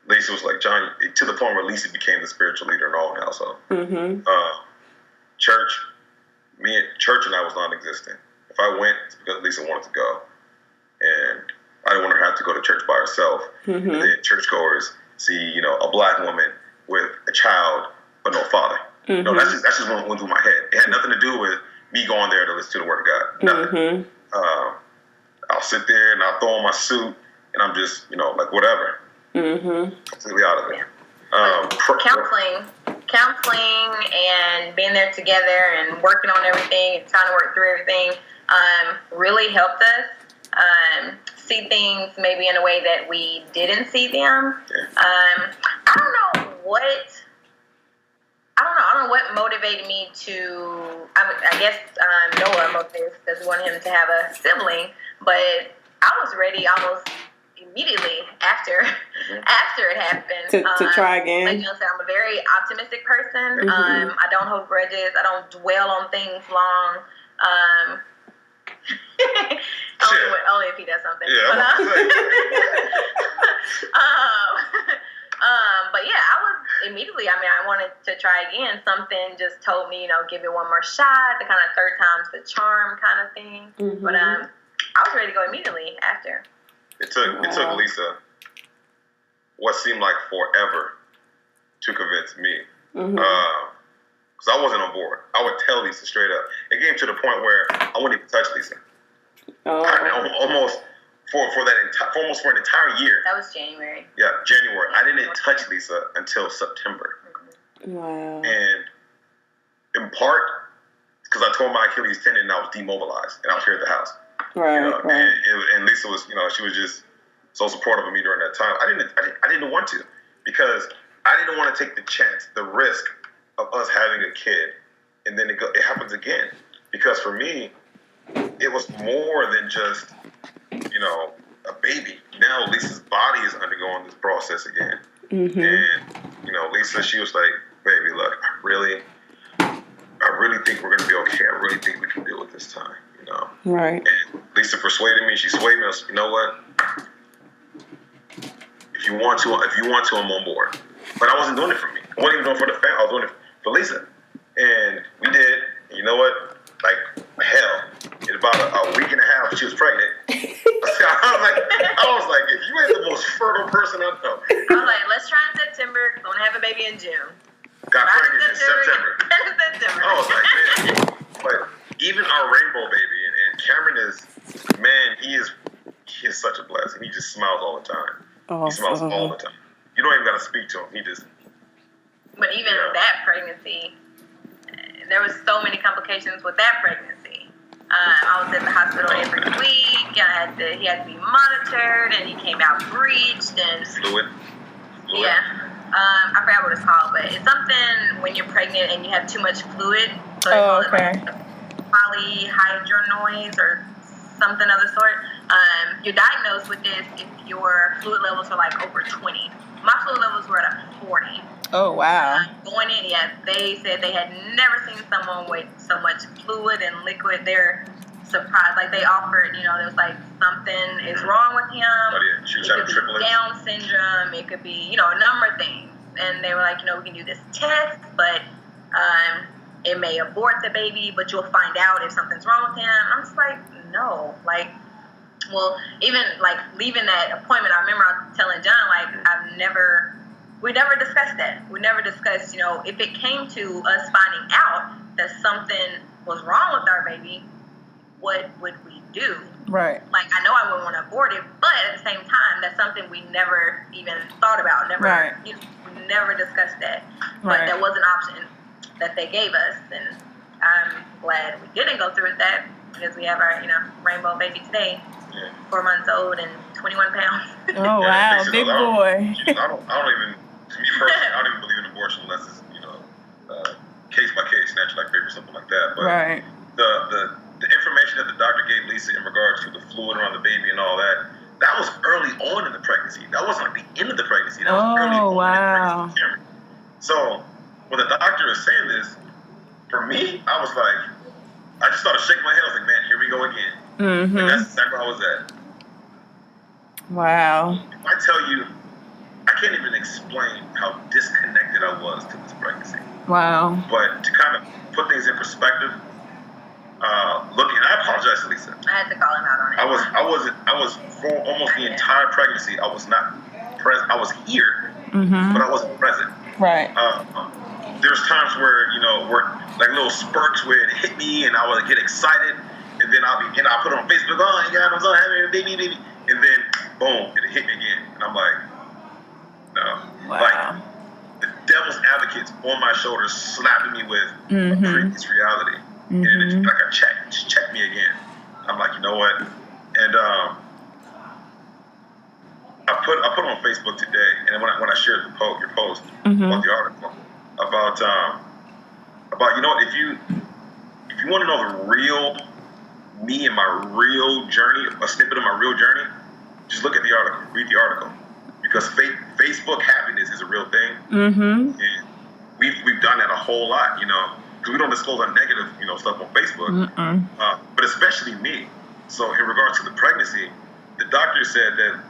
Lisa was like, John, to the point where Lisa became the spiritual leader in our own household. Mm-hmm. Church and I was non-existent. If I went, it's because Lisa wanted to go. And I didn't want her to have to go to church by herself. Mm-hmm. And then churchgoers see, you know, a black woman with a child, but no father. Mm-hmm. No, that's just what went through my head. It had nothing to do with me going there to listen to the word of God. Nothing. Mm-hmm. I'll sit there and I'll throw on my suit and I'm just, you know, like whatever. Mm-hmm. Completely out of it. Counseling and being there together and working on everything and trying to work through everything really helped us see things maybe in a way that we didn't see them. Yeah. I don't know what motivated me to. I guess Noah motivated because we wanted him to have a sibling, but I was ready almost immediately after it happened to try again. Like you know, I'm a very optimistic person. Mm-hmm. I don't hold grudges. I don't dwell on things long. Only if he does something. Yeah. But yeah, I was immediately. I mean, I wanted to try again. Something just told me, you know, give it one more shot. The kind of third time's the charm kind of thing. Mm-hmm. But I was ready to go immediately after. It took Lisa what seemed like forever to convince me. Mm-hmm. Because I wasn't on board. I would tell Lisa straight up. It came to the point where I wouldn't even touch Lisa. Oh. Almost for an entire year. That was January. Yeah, January. I didn't touch Lisa until September. Wow. And in part because I tore my Achilles tendon and I was demobilized and I was here at the house. Right, right. And Lisa was, she was just so supportive of me during that time. I didn't want to, because I didn't want to take the chance, the risk of us having a kid, and then it happens again. Because for me, it was more than just, a baby. Now Lisa's body is undergoing this process again. Mm-hmm. And, Lisa, she was like, baby, look, I really think we're going to be okay. I really think we can deal with this time, Right. And Lisa persuaded me. She swayed me. I said, you know what? If you want to, I'm on board. But I wasn't doing it for me. I wasn't even doing it for the family. I was doing it for Lisa. And we did. And you know what? Like, hell, in about a week and a half, she was pregnant. I was like, if you ain't the most fertile person I know. I was like, let's try in September. I'm gonna have a baby in June. Got pregnant in September. September. I was like, man. But even our rainbow baby, and Cameron is, man, he is such a blessing. He just smiles all the time. Awesome. He smiles all the time. You don't even gotta speak to him. He just. But even that pregnancy, there was so many complications with that pregnancy. I was at the hospital every week. He had to be monitored, and he came out breached and fluid. Yeah. I forgot what it's called, but it's something when you're pregnant and you have too much fluid. So okay. It like polyhydronoids or something of the sort. You're diagnosed with this if your fluid levels are like over 20. My fluid levels were at 40. Oh, wow. Going in, they said they had never seen someone with so much fluid and liquid. They're surprised. Like, they offered, there was like something is wrong with him. Yeah. She was it could be Down syndrome. It could be, a number of things. And they were like, we can do this test, but it may abort the baby, but you'll find out if something's wrong with him. I'm just like, no. Like, well, even like leaving that appointment, I remember I was telling John, like, we never discussed that. We never discussed, if it came to us finding out that something was wrong with our baby, what would we do? Right. Like, I know I wouldn't want to abort it, but at the same time, that's something we never even thought about. Right. We never discussed that. Right. But that was an option that they gave us, and I'm glad we didn't go through with that because we have our, rainbow baby today, 4 months old and 21 pounds. Oh, wow, big boy. I don't even, to me personally, I don't even believe in abortion unless it's, case by case, natural life baby or something like that. But right. The information that the doctor gave Lisa in regards to the fluid around the baby and all that was early on in the pregnancy. That wasn't like the end of the pregnancy. That was early on in the pregnancy. So when the doctor is saying this, for me, I was like, I just started shaking my head. I was like, man, here we go again. Mm-hmm. And that's exactly where I was at. Wow. If I tell you, I can't even explain how disconnected I was to this pregnancy. Wow. But to kind of put things in perspective, I apologize to Lisa. I had to call him out on it. I was for almost the entire pregnancy. I was not present. I was here, but I wasn't present. Right. There's times where where like little spurts where it hit me, and I would get excited, and then I'll put it on Facebook. Oh my God, I'm so happy, baby, and then boom, it hit me again, and I'm like, no, wow. Like the devil's advocates on my shoulders slapping me with a previous reality. And it's like a check me again. I'm like, you know what? And I put on Facebook today, and when I shared your post about the article about if you want to know the real me and my real journey, a snippet of my real journey, just look at the article, read the article, because Facebook happiness is a real thing, and we've done that a whole lot, because we don't disclose our negative, stuff on Facebook, but especially me. So in regards to the pregnancy, the doctor said that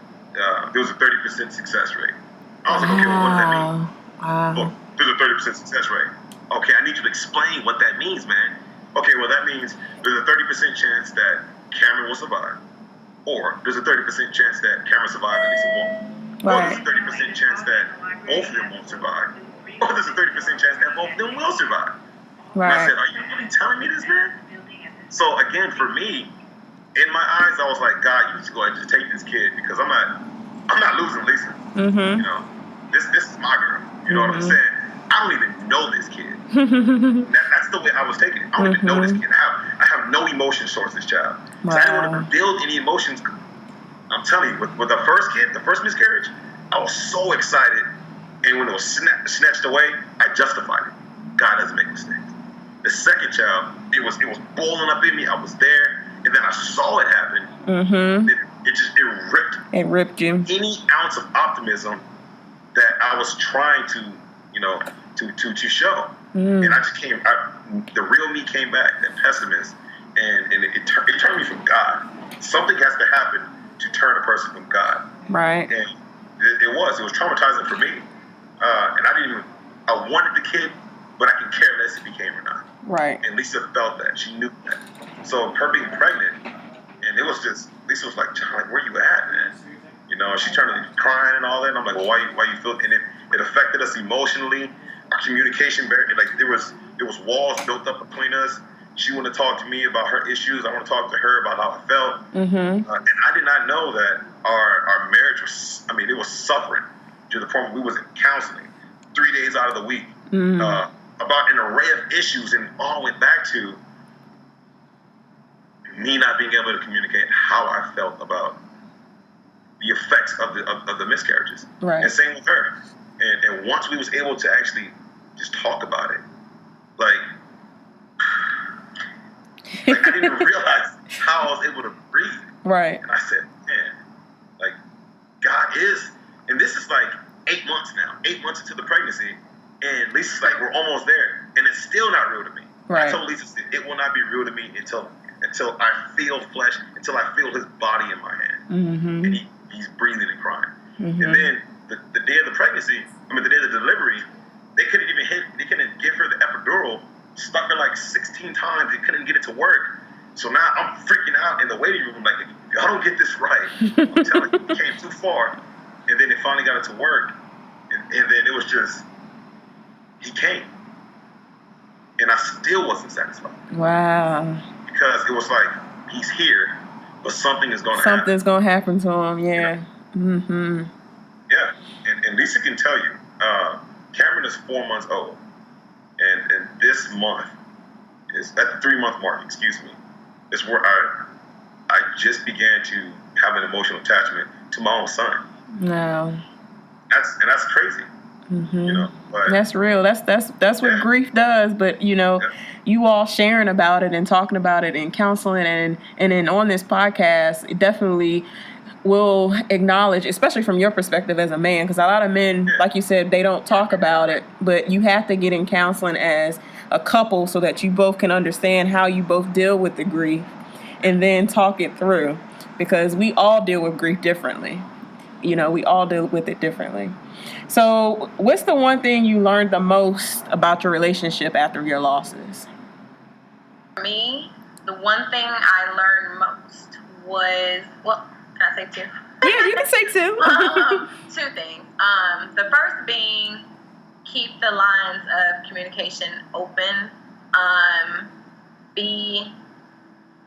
there was a 30% success rate. I was like, okay, well, what does that mean? Wow. Well, there's a 30% success rate. Okay, I need you to explain what that means, man. Okay, well, that means there's a 30% chance that Cameron will survive, or there's a 30% chance that Cameron survived and Lisa won't. Right. Or there's a 30% chance that both of them won't survive, or there's a 30% chance that both of them will survive. Right. And I said, are you really telling me this, man? So again, for me, in my eyes, I was like, God, you need to go ahead and just take this kid, because I'm not losing Lisa. This is my girl. You know what I'm saying? I don't even know this kid. That's the way I was taking it. I don't even know this kid. I have no emotions towards this child. Wow. I didn't want to build any emotions. I'm telling you, with the first kid, the first miscarriage, I was so excited. And when it was snatched away, I justified it. God doesn't make mistakes. The second child, it was boiling up in me. I was there, and then I saw it happen. It ripped you. Any ounce of optimism that I was trying to show, and I just the real me came back, that pessimist, and it turned me from God. Something has to happen to turn a person from God. Right. And it was traumatizing for me, and I wanted the kid, but I could care less if he came or not. Right. And Lisa felt that. She knew that. So her being pregnant, and it was just, Lisa was like, John, like, where you at, man? She turned to crying and all that. And I'm like, well, why you feel? And it affected us emotionally. Our communication, like there was walls built up between us. She wanted to talk to me about her issues. I want to talk to her about how I felt. And I did not know that our marriage was, it was suffering to the point where we was in counseling 3 days out of the week about an array of issues, and all went back to me not being able to communicate how I felt about the effects of the miscarriages. Right. And same with her. And once we was able to actually just talk about it, like I didn't even realize how I was able to breathe. Right. And I said, man, like God is, and this is like 8 months now, 8 months into the pregnancy, and Lisa's like, we're almost there, and it's still not real to me. Right. I told Lisa, it will not be real to me until I feel flesh, until I feel his body in my hand, Mm-hmm. and he's breathing and crying. Mm-hmm. And then the day of the pregnancy, the day of the delivery, they couldn't give her the epidural, stuck her like 16 times, they couldn't get it to work. So now I'm freaking out in the waiting room, like, if y'all don't get this right, I'm telling you, it came too far. And then they finally got it to work, and then it was just, he came. And I still wasn't satisfied. Wow. Because it was like, he's here, but something is going to happen. Something's going to happen to him, yeah. You know? Mm-hmm. Yeah, and Lisa can tell you, Cameron is 4 months old, and this month is at the 3-month mark. Is where I just began to have an emotional attachment to my own son. No. That's crazy. Mm-hmm. You know, but that's real. That's what grief does. But you all sharing about it and talking about it and counseling and then on this podcast, it definitely will acknowledge, especially from your perspective as a man, because a lot of men, like you said, they don't talk about it, but you have to get in counseling as a couple so that you both can understand how you both deal with the grief and then talk it through, because we all deal with grief differently. We all deal with it differently. So what's the one thing you learned the most about your relationship after your losses? For me, the one thing I learned most was, can I say two? Yeah, you can say two. Two things. The first being, keep the lines of communication open. Be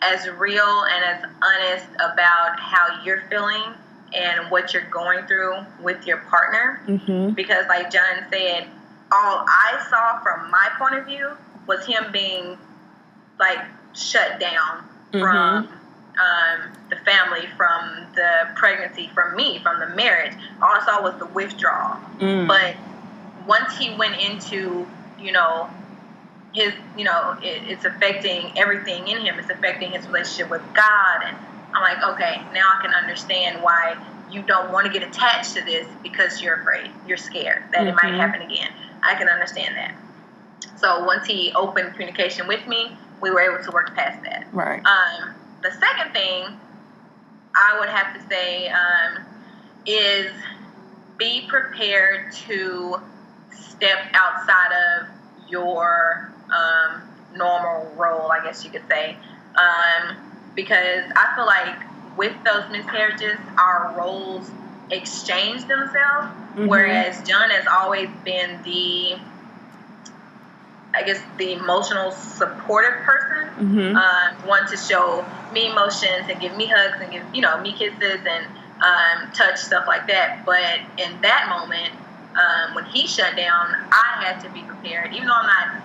as real and as honest about how you're feeling and what you're going through with your partner. Mm-hmm. Because like John said, all I saw from my point of view was him being like shut down from the family, from the pregnancy, from me, from the marriage. All I saw was the withdrawal. But once he went into, his, it's affecting everything in him. It's affecting his relationship with God. And I'm like, okay, now I can understand why you don't want to get attached to this, because you're afraid. You're scared that it might happen again. I can understand that. So once he opened communication with me, we were able to work past that. Right. The second thing I would have to say is be prepared to step outside of your normal role, I guess you could say. Because I feel like with those miscarriages, our roles exchange themselves, whereas John has always been the emotional supportive person, one to show me emotions and give me hugs and give, me kisses and touch, stuff like that. But in that moment, when he shut down, I had to be prepared, even though I'm not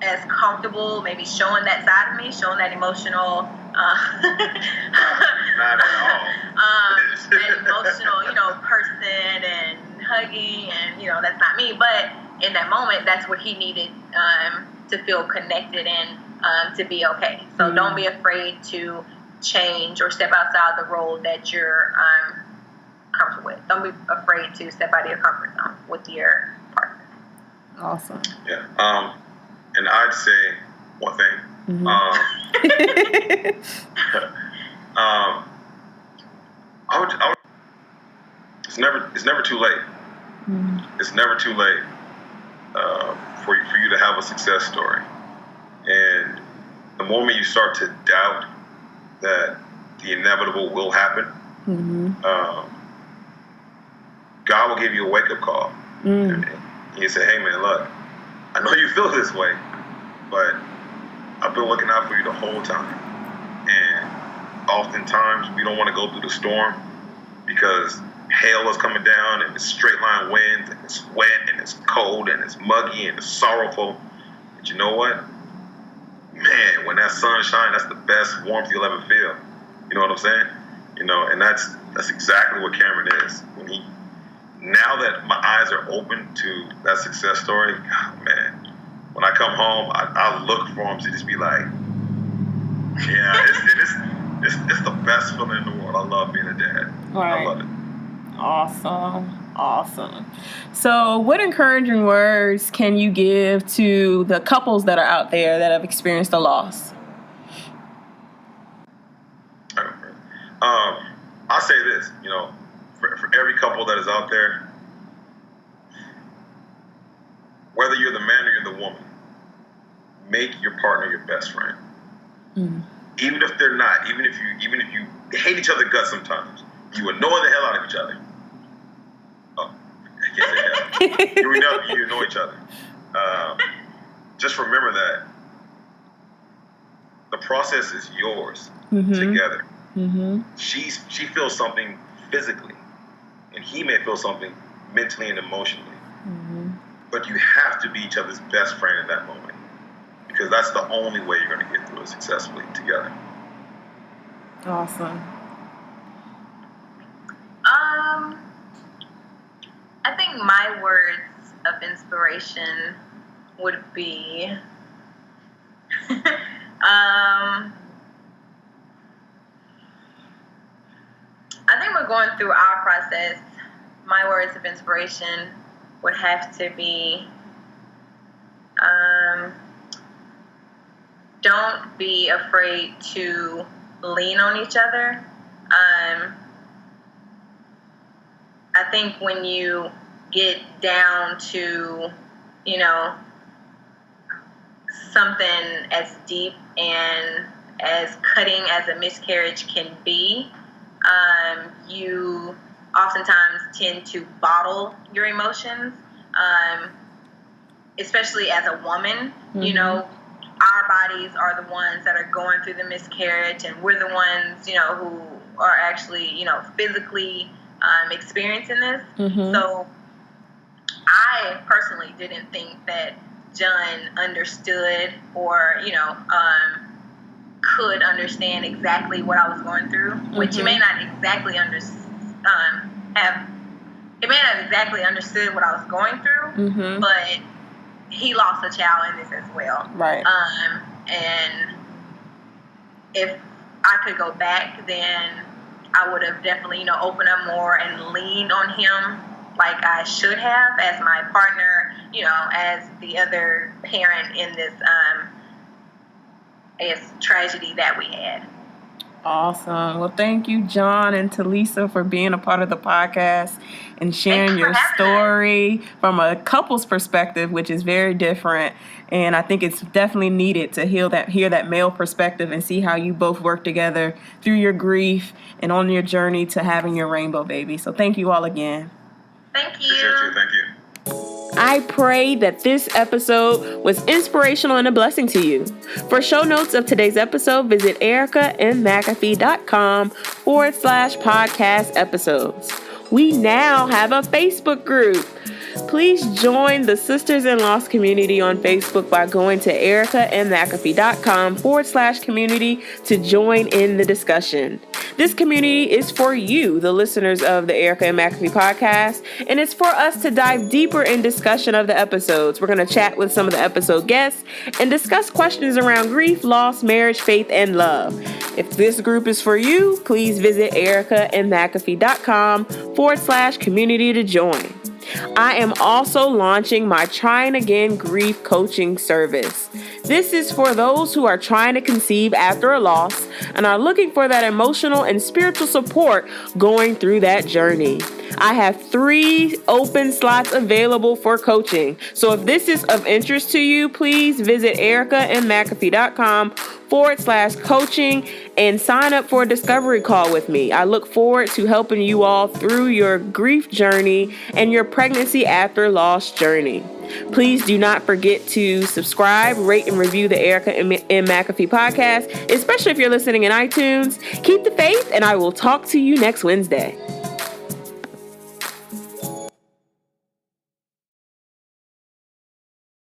as comfortable maybe showing that side of me, showing that emotional not at all. an emotional, person and hugging, and that's not me. But in that moment, that's what he needed to feel connected and to be okay. So don't be afraid to change or step outside the role that you're comfortable with. Don't be afraid to step out of your comfort zone with your partner. Awesome. Yeah. And I'd say one thing. I would. It's never too late. It's never too late for you to have a success story. And the moment you start to doubt that the inevitable will happen, God will give you a wake-up call. And you say, hey man, look, I know you feel this way, but I've been looking out for you the whole time. And oftentimes we don't want to go through the storm because hail is coming down and it's straight line winds and it's wet and it's cold and it's muggy and it's sorrowful. But you know what? Man, when that sun shines, that's the best warmth you'll ever feel. You know what I'm saying? And that's exactly what Cameron is. When he now that my eyes are open to that success story, God, man, when I come home, I look for them to just be like, yeah, it's the best feeling in the world. I love being a dad. Right. I love it. Awesome. So what encouraging words can you give to the couples that are out there that have experienced a loss? I'll say this, for every couple that is out there, whether you're the man or you're the woman, make your partner your best friend. Mm-hmm. Even if they're not, even if you hate each other guts sometimes, you annoy the hell out of each other. Oh, I can't say that. you annoy each other. Just remember that the process is yours together. Mm-hmm. She feels something physically, and he may feel something mentally and emotionally. Mm-hmm. But you have to be each other's best friend in that moment, because that's the only way you're going to get through it successfully together. Awesome. I think my words of inspiration would be, I think we're going through our process. My words of inspiration would have to be, don't be afraid to lean on each other. I think when you get down to, something as deep and as cutting as a miscarriage can be, you oftentimes tend to bottle your emotions, especially as a woman. Mm-hmm. Our bodies are the ones that are going through the miscarriage, and we're the ones, who are actually, physically experiencing this. Mm-hmm. So I personally didn't think that John understood or, could understand exactly what I was going through, which he may not exactly he may not have exactly understood what I was going through, but he lost a child in this as well. Right. And if I could go back, then I would have definitely, opened up more and leaned on him like I should have as my partner, as the other parent in this, tragedy that we had. Awesome. Well, thank you, John and Talysa, for being a part of the podcast and sharing your story from a couple's perspective, which is very different. And I think it's definitely needed to hear that male perspective and see how you both work together through your grief and on your journey to having your rainbow baby. So thank you all again. Thank you. Appreciate you. Thank you. I pray that this episode was inspirational and a blessing to you. For show notes of today's episode, visit ericamcafee.com/podcast episodes. We now have a Facebook group. Please join the Sisters in Loss community on Facebook by going to ericamcafee.com/community to join in the discussion. This community is for you, the listeners of the Erica and McAfee podcast, and it's for us to dive deeper in discussion of the episodes. We're going to chat with some of the episode guests and discuss questions around grief, loss, marriage, faith, and love. If this group is for you, please visit ericaandmcafee.com/community to join. I am also launching my Trying Again Grief Coaching Service. This is for those who are trying to conceive after a loss and are looking for that emotional and spiritual support going through that journey. I have 3 open slots available for coaching. So if this is of interest to you, please visit ericaandmcafee.com/coaching and sign up for a discovery call with me. I look forward to helping you all through your grief journey and your pregnancy after loss journey. Please do not forget to subscribe, rate, and review the Erica and McAfee podcast, especially if you're listening in iTunes. Keep the faith, and I will talk to you next Wednesday.